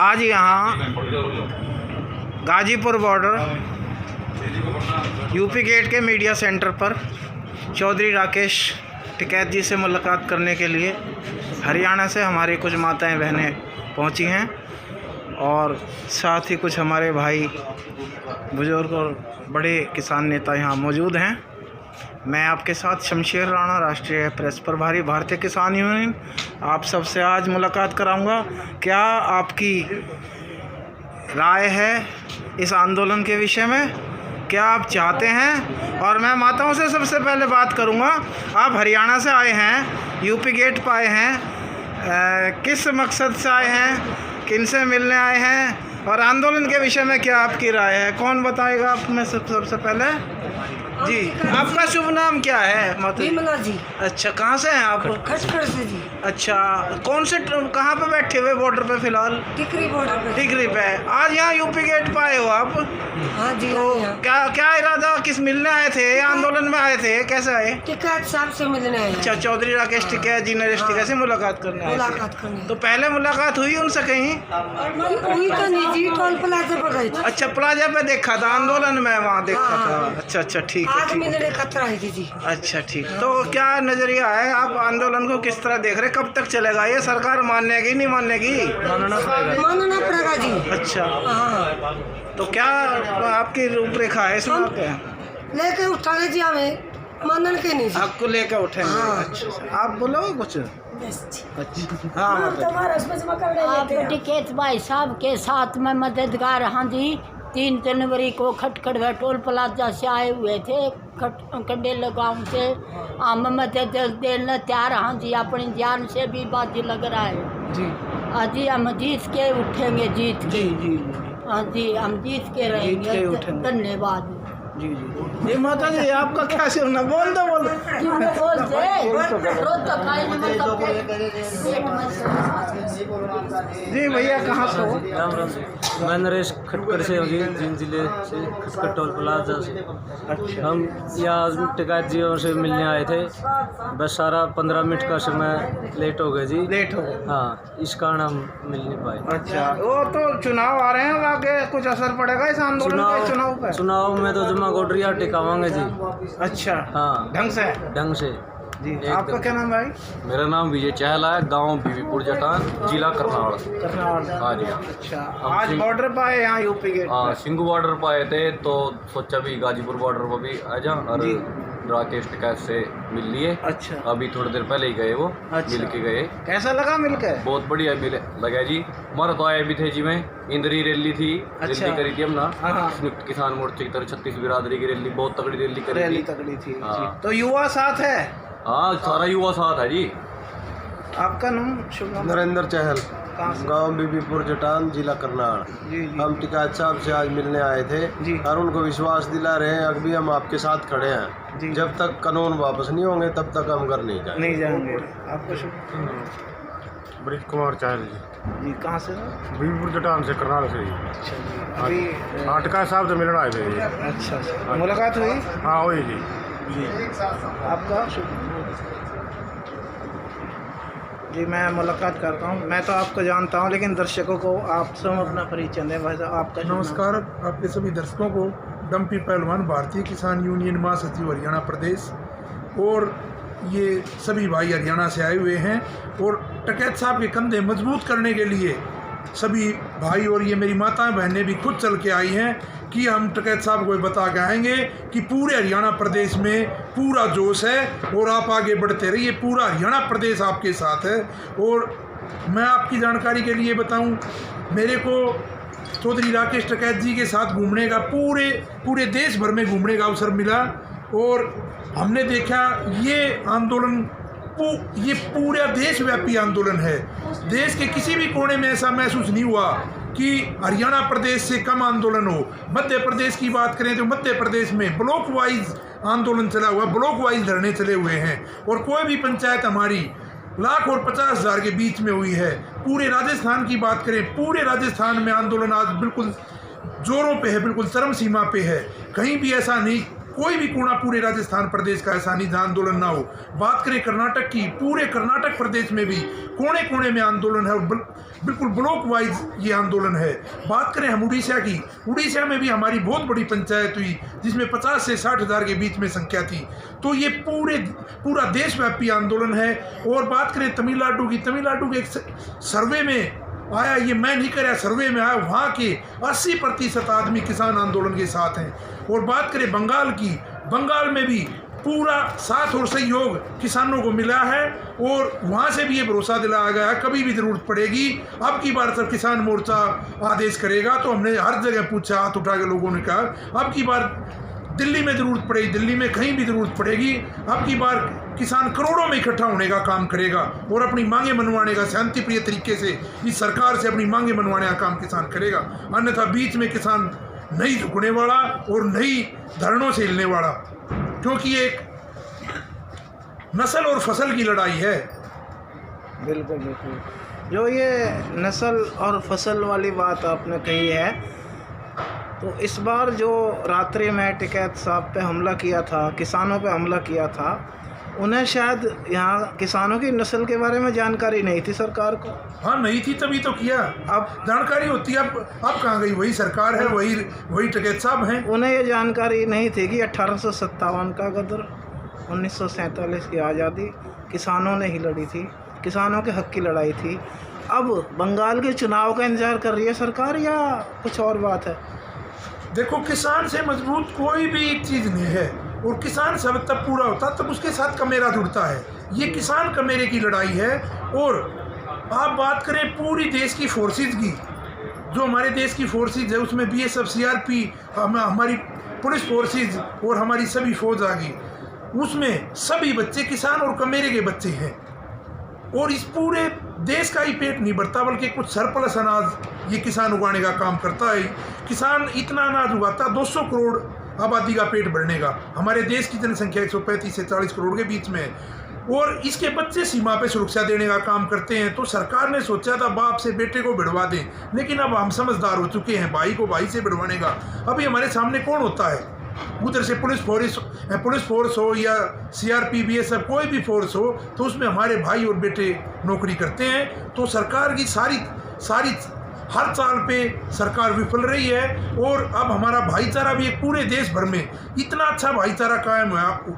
आज यहाँ Ghazipur border UP gate के मीडिया सेंटर पर चौधरी राकेश टिकैत जी से मुलाकात करने के लिए हरियाणा से हमारी कुछ माताएं बहनें पहुंची हैं और साथ ही कुछ हमारे भाई बुजुर्ग और बड़े किसान नेता यहां मौजूद हैं। मैं आपके साथ शमशेर राणा, राष्ट्रीय प्रेस प्रभारी, भारतीय किसान यूनियन, आप सबसे आज मुलाकात कराऊंगा। क्या आपकी राय है इस आंदोलन के विषय में, क्या आप चाहते हैं? और मैं माताओं से सबसे पहले बात करूंगा। आप हरियाणा से आए हैं, यूपी गेट पर आए हैं, किस मकसद से आए हैं, किन से मिलने आए हैं और आंदोलन के विषय में क्या आपकी राय है? कौन बताएगा आप में सबसे पहले? जी, आपका शुभ नाम क्या है? विमला जी। अच्छा, कहाँ से हैं आप? खटखड़ से जी। अच्छा, कौन से कहाँ पे बैठे हुए बॉर्डर पे फिलहाल? टिकरी बॉर्डर पे। टिकरी पे। आज यहाँ यूपी गेट पे आए हो आप? हाँ जी। तो क्या इरादा, किस मिलने आए थे, आंदोलन में आए थे, कैसे आए? टिकैत साहब से मिलने आए। अच्छा, चौधरी राकेश टिकैत जी, नरेश टिकैत से मुलाकात करने आए थे। तो पहले मुलाकात हुई उनसे कहीं? हुई तो नहीं जी, टोल प्लाजा पर गए थे। अच्छा, प्लाजा पे देखा था, आंदोलन में वहाँ देखा था। अच्छा, ठीक है, आज मिलने खतरा है जी। अच्छा, ठीक। तो क्या नजरिया है, आप आंदोलन को किस तरह देख रहे, कब तक चलेगा ये? सरकार मानेगी नहीं मानेगी? मानना पड़ेगा जी। अच्छा, तो क्या आपकी रूपरेखा है इसमें? लेके उठाने जी, हमें मानन के नहीं, आपको लेकर उठेंगे। अच्छा, आप बोलो कुछ। अच्छा, हाँ, आप टिकैत भाई साहब के साथ में मददगार। हाँ जी, 3 जनवरी को खटखड़ टोल प्लाजा से आए हुए थे, कंडेल गांव से। हम मदद देने तैयार। हाँ जी, अपनी जान से भी बाजी लग रहा है जी। हाँ जी, हम जीत के उठेंगे, जीत के। जी। हाँ जी, हम जीत के रहेंगे। धन्यवाद जी। जी माता जी, आपका क्या सुनना? बोल दो। जी भैया, कहाँ से हो? राम जी, मैं नरेश खटखड़ से हूँ जी, जींद जिले से, खटखड़ टोल प्लाजा से। अच्छा। हम यहाँ टिकैत जी से मिलने आए थे, बस सारा 15 मिनट का समय लेट हो गए जी। लेट हो गए? हाँ, इस कारण हम मिल नहीं पाए। अच्छा, वो तो चुनाव आ रहे हैं, आगे कुछ असर पड़ेगा इस आंदोलन के चुनाव पे? चुनाव में तो जमा गोडरिया टिकावांगे जी। अच्छा, हाँ, ढंग से जी। आपका क्या नाम भाई? मेरा नाम विजय चहल है, गांव बीबीपुर जटान, जिला करनाल। हाँ जी। अच्छा, आज बॉर्डर पर आए यहाँ यूपी गेट? हाँ, सिंगू बॉर्डर पर आए थे, तो सोचा भी गाजीपुर बॉर्डर पर भी आ जा और राकेश टिकैत से मिल लिए। अच्छा, अभी थोड़ी देर पहले ही गए वो। अच्छा। मिल के गए। कैसा लगा मिलकर? बहुत बढ़िया लगा जी। हमारा तो आए भी थे जी, में इंद्री रैली थी। अच्छा। रैली करी थी हम ना, हाँ। संयुक्त किसान मोर्चे की तरफ 36 बिरादरी की रैली, बहुत तगड़ी रैली करी थी। रैली तगड़ी थी। हाँ। तो युवा साथ है? हाँ, सारा युवा साथ है जी। आपका नाम, शुभ नाम? नरेंद्र चहल, गांव बीबीपुर जटान, जिला करनाल। हम टिकैत साहब से आज मिलने आए थे जी। और उनको विश्वास दिला रहे हैं अभी हम आपके साथ खड़े हैं जी। जब तक कानून वापस नहीं होंगे तब तक हम घर नहीं जाएंगे। आपका शुभ? ब्रिज कुमार चहल जी। कहाँ से? बीबीपुर जटान से, करनाल से। अच्छा जी। अभी टिकैत साहब से मिलना आए थे जी। अच्छा, मुलाकात हुई? हाँ, हुई जी। आपका शुभ? जी, मैं मुलाकात करता हूँ। मैं तो आपको जानता हूँ, लेकिन दर्शकों को आप सब अपना परिचय दें भाई साहब। आपका नमस्कार आपके सभी दर्शकों को। डम्पी पहलवान, भारतीय किसान यूनियन महासचिव हरियाणा प्रदेश। और ये सभी भाई हरियाणा से आए हुए हैं और टिकैत साहब के कंधे मजबूत करने के लिए सभी भाई और ये मेरी माताएं बहनें भी खुद चल के आई हैं कि हम टिकैत साहब को बता के आएंगे कि पूरे हरियाणा प्रदेश में पूरा जोश है और आप आगे बढ़ते रहिए, पूरा हरियाणा प्रदेश आपके साथ है। और मैं आपकी जानकारी के लिए बताऊं, मेरे को चौधरी राकेश टिकैत जी के साथ घूमने का पूरे देश भर में घूमने का अवसर मिला और हमने देखा ये आंदोलन ये पूरा देशव्यापी आंदोलन है। देश के किसी भी कोने में ऐसा महसूस नहीं हुआ कि हरियाणा प्रदेश से कम आंदोलन हो। मध्य प्रदेश की बात करें तो मध्य प्रदेश में ब्लॉक वाइज आंदोलन चला हुआ, ब्लॉक वाइज धरने चले हुए हैं और कोई भी पंचायत हमारी लाख और 50,000 के बीच में हुई है। पूरे राजस्थान की बात करें, पूरे राजस्थान में आंदोलन आज बिल्कुल जोरों पे है, बिल्कुल चरम सीमा पे है। कहीं भी ऐसा नहीं कोई भी कोना पूरे राजस्थान प्रदेश का ऐसा नहीं जहाँ आंदोलन ना हो। बात करें कर्नाटक की, पूरे कर्नाटक प्रदेश में भी कोने कोने में आंदोलन है और बिल्कुल ब्लॉक वाइज ये आंदोलन है। बात करें हम उड़ीसा की, उड़ीसा में भी हमारी बहुत बड़ी पंचायत हुई जिसमें 50 से 60 हज़ार के बीच में संख्या थी। तो ये पूरा देशव्यापी आंदोलन है। और बात करें तमिलनाडु की, तमिलनाडु के एक सर्वे में आया, ये मैं नहीं कर रहा, सर्वे में आया, वहाँ के 80% आदमी किसान आंदोलन के साथ हैं। और बात करें बंगाल की, बंगाल में भी पूरा साथ और सहयोग किसानों को मिला है और वहाँ से भी ये भरोसा दिलाया गया है कभी भी ज़रूरत पड़ेगी अब की बार सब किसान मोर्चा आदेश करेगा। तो हमने हर जगह पूछा, हाथ उठा के लोगों ने कहा अब की बार दिल्ली में ज़रूरत पड़ेगी, दिल्ली में कहीं भी ज़रूरत पड़ेगी, अब की बार किसान करोड़ों में इकट्ठा होने का काम करेगा और अपनी मांगें मनवाने का शांति प्रिय तरीके से इस सरकार से अपनी मांगें मनवाने का काम किसान करेगा। अन्यथा बीच में किसान नहीं झुकने वाला और नहीं धरणों से हिलने वाला, क्योंकि एक नस्ल और फसल की लड़ाई है। बिल्कुल बिल्कुल, जो ये नस्ल और फसल वाली बात आपने कही है, तो इस बार जो रात्रि में टिकैत साहब पे हमला किया था, किसानों पे हमला किया था, उन्हें शायद यहाँ किसानों की नस्ल के बारे में जानकारी नहीं थी सरकार को। हाँ नहीं थी, तभी तो किया। अब जानकारी होती है, अब कहाँ गई? वही सरकार है, वही टिकैत साहब हैं। उन्हें ये जानकारी नहीं थी कि 1857 का गदर, 1947 की आज़ादी किसानों ने ही लड़ी थी, किसानों के हक की लड़ाई थी। अब बंगाल के चुनाव का इंतजार कर रही है सरकार या कुछ और बात है? देखो, किसान से मजबूत कोई भी एक चीज़ नहीं है और किसान सब तब पूरा होता तब उसके साथ कमेरा जुड़ता है। ये किसान कमेरे की लड़ाई है। और आप बात करें पूरी देश की फोर्सेस की, जो हमारे देश की फोर्सेस है उसमें BSF, CRP, हमारी पुलिस फोर्सेस और हमारी सभी फौज आ गई, उसमें सभी बच्चे किसान और कमेरे के बच्चे हैं। और इस पूरे देश का ही पेट नहीं भरता बल्कि कुछ सरप्लस अनाज ये किसान उगाने का काम करता है। किसान इतना अनाज उगाता 200 करोड़ आबादी का पेट भरने का। हमारे देश की जनसंख्या 135 से 40 करोड़ के बीच में है और इसके बच्चे सीमा पे सुरक्षा देने का काम करते हैं। तो सरकार ने सोचा था बाप से बेटे को भिड़वा दें, लेकिन अब हम समझदार हो चुके हैं, भाई को भाई से भिड़वाने का। अभी हमारे सामने कौन होता है? उधर से पुलिस फोर्स हो या CRP, BSF, कोई भी फोर्स हो, तो उसमें हमारे भाई और बेटे नौकरी करते हैं। तो सरकार की सारी हर साल पे सरकार विफल रही है। और अब हमारा भाईचारा भी एक पूरे देश भर में इतना अच्छा भाईचारा कायम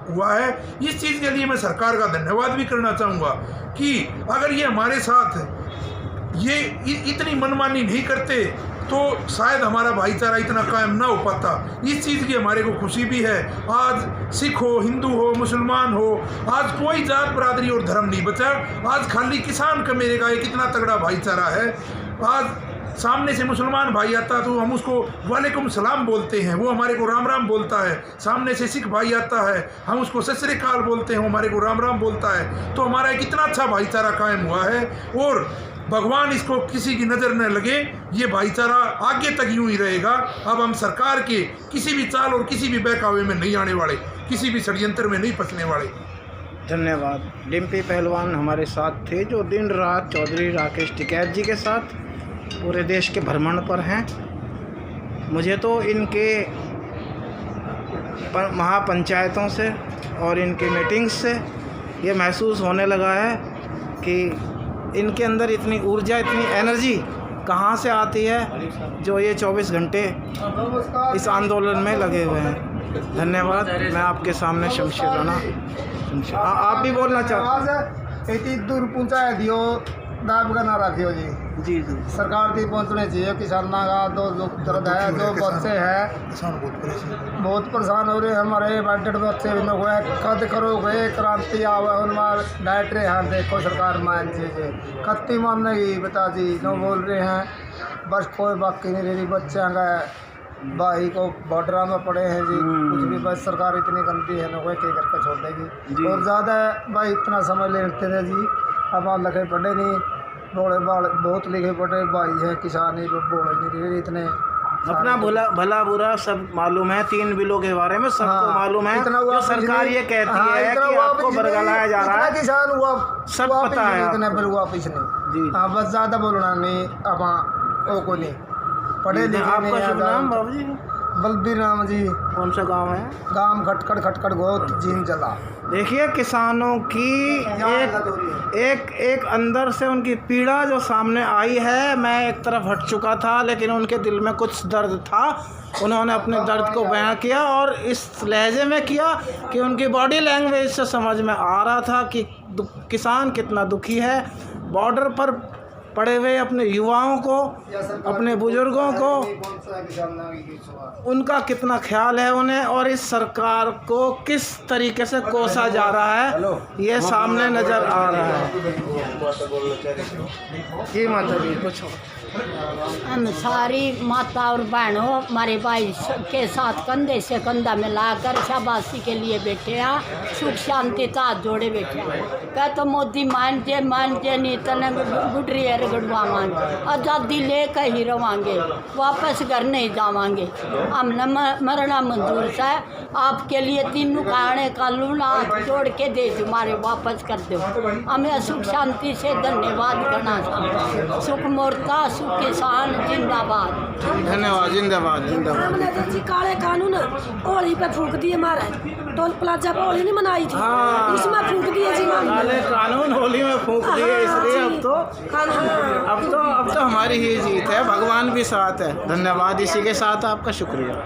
हुआ है। इस चीज़ के लिए मैं सरकार का धन्यवाद भी करना चाहूँगा कि अगर ये हमारे साथ ये इतनी मनमानी नहीं करते तो शायद हमारा भाईचारा इतना कायम ना हो पाता। इस चीज़ की हमारे को खुशी भी है। आज सिख हो, हिंदू हो, मुसलमान हो, आज कोई जात बरादरी और धर्म नहीं बचा। आज खाली किसान का मेरे का एक इतना तगड़ा भाईचारा है। आज सामने से मुसलमान भाई आता तो हम उसको वालेकुम सलाम बोलते हैं, वो हमारे को राम राम बोलता है। सामने से सिख भाई आता है, हम उसको सत श्री अकाल बोलते हैं, वो हमारे को राम राम बोलता है। तो हमारा एक इतना अच्छा भाईचारा कायम हुआ है और भगवान इसको किसी की नज़र न लगे, ये भाईचारा आगे तक यूं ही रहेगा। अब हम सरकार के किसी भी चाल और किसी भी बहकावे में नहीं आने वाले, किसी भी षड्यंत्र में नहीं फंसने वाले। धन्यवाद। डिम्पी पहलवान हमारे साथ थे, जो दिन रात चौधरी राकेश टिकैत जी के साथ पूरे देश के भ्रमण पर हैं। मुझे तो इनके महापंचायतों से और इनके मीटिंग्स से ये महसूस होने लगा है कि इनके अंदर इतनी ऊर्जा, इतनी एनर्जी कहाँ से आती है, जो ये 24 घंटे इस आंदोलन में लगे हुए हैं। धन्यवाद। मैं आपके सामने शमशेर राणा। आप भी बोलना चाहते हैं? इतनी दूर पहुँचाया दियो, दाब का ना रखियो जी। जी जी, सरकार तक पहुँचने चाहिए। किसानों का दो दर्द है, जो बच्चे हैं बहुत परेशान हो रहे हैं। हमारे बैठे बच्चे हुए कद करो गए क्रांति आवे उनमें बैठ रहे हैं। देखो सरकार मान चीज़ कत्ती मानेगी बता जी, जो बोल रहे हैं बस कोई बाकी नहीं रही। बच्चे का भाई को बॉर्डर में पड़े हैं जी, कुछ भी बस सरकार इतनी गंदी है, लोग क्या करके छोड़ देगी। और ज़्यादा भाई इतना समय लेते थे जी, अब आप लिखे पढ़े नहीं, बोले बहुत लिखे पढ़े भाई है किसान ही बोले नहीं इतने। अपना भला बुरा सब मालूम है, 3 बिलों के बारे में सबको मालूम है। जो सरकार ये कहती है कि आपको बरगलाया जा रहा है, किसान हुआ सब पता है। इतना बिल हुआ पिछले जी। हाँ, बस ज़्यादा बोलना नहीं, अब को नहीं पढ़े लिखे। आपका शुभ नाम बाबू जी? बलबीर राम जी, कौन सा गांव है? गांव खटखड़ खटखड़ गोत जीन जला। देखिए किसानों की एक अंदर से उनकी पीड़ा जो सामने आई है। मैं एक तरफ हट चुका था, लेकिन उनके दिल में कुछ दर्द था। उन्होंने अपने दर्द को बयां किया और इस लहजे में किया कि उनकी बॉडी लैंग्वेज से समझ में आ रहा था कि किसान कितना दुखी है। बॉर्डर पर पड़े हुए अपने युवाओं को, अपने बुजुर्गों को, उनका कितना ख्याल है उन्हें, और इस सरकार को किस तरीके से कोसा जा रहा है, ये सामने नज़र आ रहा है। जी माता जी कुछ हम सारी माता और बहनों हमारे भाई के साथ कंधे से कंधा मिलाकर शाबाशी के लिए बैठे हैं, सुख शांति का हाथ जोड़े बैठे हैं। कह तो मोदी मान जे नहीं तने गुडरी है गड़वा मान, आज़ादी लेकर ही रवांगे, वापस घर नहीं जावांगे। हमने मरना मंजूर है, आपके लिए तीनों काने कानून हाथ जोड़ के दे दो, हमारे वापस कर दो। हमें सुख शांति से धन्यवाद करना चाहिए। सुख मोर्चा, सुख किसान जिंदाबाद। धन्यवाद, जिंदाबाद जिंदाबाद। हमने तो जी काले कानून होली पे फूंक दिए, हमारे टोल प्लाजा पे होली नहीं मनाई थी, उसमें फूंक दिए जी। काले कानून होली में फूंक दिए, इसलिए अब तो हमारी ही जीत है, भगवान भी साथ है। धन्यवाद, इसी के साथ आपका शुक्रिया।